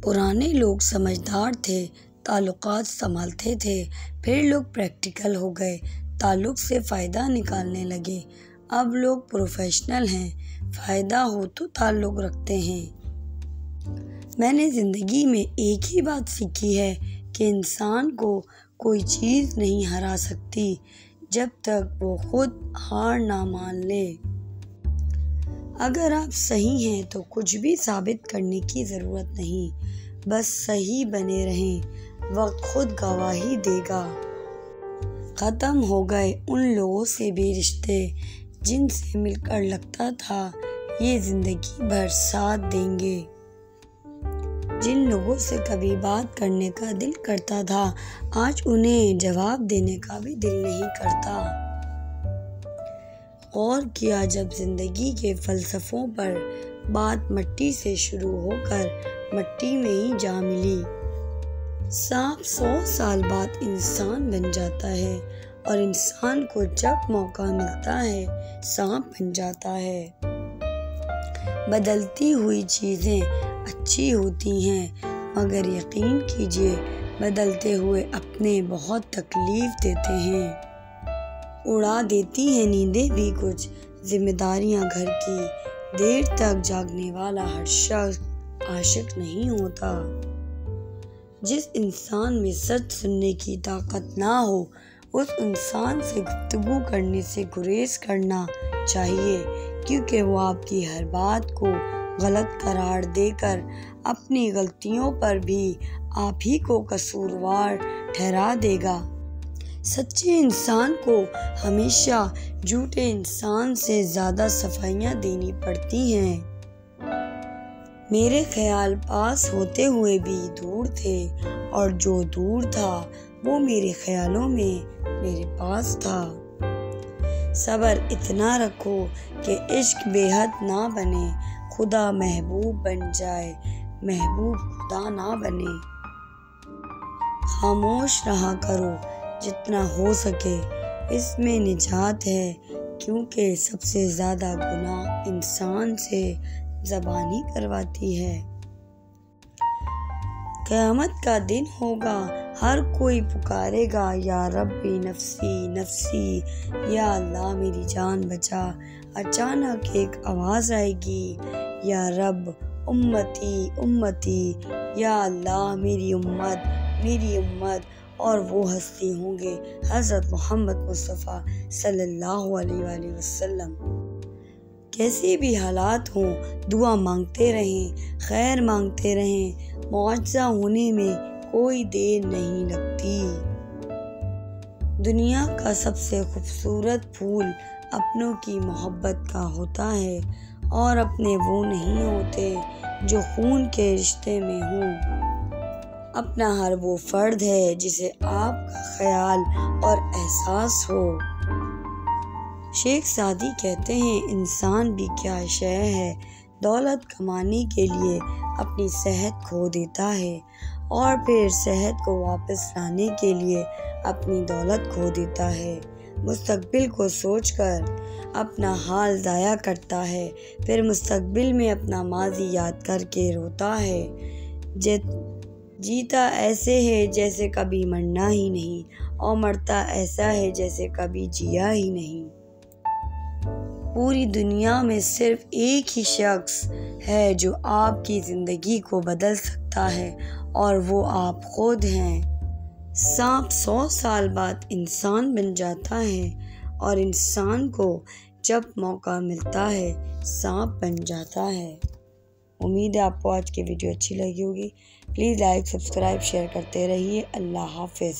पुराने लोग समझदार थे, ताल्लुकात संभालते थे। फिर लोग प्रैक्टिकल हो गए, ताल्लुक से फ़ायदा निकालने लगे। अब लोग प्रोफेशनल हैं, फ़ायदा हो तो ताल्लुक रखते हैं। मैंने ज़िंदगी में एक ही बात सीखी है कि इंसान को कोई चीज़ नहीं हरा सकती जब तक वो खुद हार ना मान ले। अगर आप सही हैं तो कुछ भी साबित करने की ज़रूरत नहीं, बस सही बने रहें, वक्त खुद गवाही देगा। ख़त्म हो गए उन लोगों से भी रिश्ते जिनसे मिलकर लगता था ये ज़िंदगी भर साथ देंगे। जिन लोगों से कभी बात करने का दिल करता था, आज उन्हें जवाब देने का भी दिल नहीं करता। और किया जब ज़िंदगी के फ़लसफ़ों पर बात मट्टी से शुरू होकर मट्टी में ही जा मिली। सांप 100 साल बाद इंसान बन जाता है और इंसान को जब मौका मिलता है सांप बन जाता है। बदलती हुई चीज़ें अच्छी होती हैं, मगर यकीन कीजिए बदलते हुए अपने बहुत तकलीफ़ देते हैं। उड़ा देती हैं नींदें भी कुछ जिम्मेदारियां घर की। देर तक जागने वाला हर शख्स आशिक नहीं होता। जिस इंसान में सच सुनने की ताकत ना हो, उस इंसान से गुफ्तगू करने से गुरेज करना चाहिए, क्योंकि वो आपकी हर बात को गलत करार देकर अपनी गलतियों पर भी आप ही को कसूरवार ठहरा देगा। सच्चे इंसान को हमेशा झूठे इंसान से ज़्यादा सफाइयाँ देनी पड़ती हैं। मेरे ख्याल पास होते हुए भी दूर थे, और जो दूर था वो मेरे ख्यालों में मेरे पास था। सब्र इतना रखो कि इश्क बेहद ना बने, खुदा महबूब बन जाए, महबूब खुदा ना बने। खामोश रहा करो जितना हो सके, इसमें निजात है, क्योंकि सबसे ज़्यादा गुनाह इंसान से ज़बान ही करवाती है। क़यामत का दिन होगा, हर कोई पुकारेगा या रब्बी नफ्सी नफ्सी, या अल्लाह मेरी जान बचा। अचानक एक आवाज़ आएगी, या रब उम्मती उम्मती, या अल्लाह मेरी उम्मत मेरी उम्मत। और वो हस्ती होंगे हज़रत मोहम्मद मुस्तफ़ा सल्लल्लाहु अलैहि वसल्लम। कैसे भी हालात हों, दुआ मांगते रहें, खैर मांगते रहें, मुआज़ा होने में कोई देर नहीं लगती। दुनिया का सबसे खूबसूरत फूल अपनों की मोहब्बत का होता है, और अपने वो नहीं होते जो खून के रिश्ते में हों। अपना हर वो फ़र्द है जिसे आपका ख्याल और एहसास हो। शेख सादी कहते हैं, इंसान भी क्या शय है, दौलत कमाने के लिए अपनी सेहत खो देता है, और फिर सेहत को वापस लाने के लिए अपनी दौलत खो देता है। मुस्तकबिल को सोचकर अपना हाल ज़ाया करता है, फिर मुस्तकबिल में अपना माजी याद करके रोता है। जीता ऐसे है जैसे कभी मरना ही नहीं, और मरता ऐसा है जैसे कभी जिया ही नहीं। पूरी दुनिया में सिर्फ एक ही शख्स है जो आपकी ज़िंदगी को बदल सकता है, और वो आप खुद हैं। सांप 100 साल बाद इंसान बन जाता है, और इंसान को जब मौका मिलता है सांप बन जाता है। उम्मीद है आपको आज की वीडियो अच्छी लगी होगी। प्लीज़ लाइक, सब्सक्राइब, शेयर करते रहिए। अल्लाह हाफ़िज़।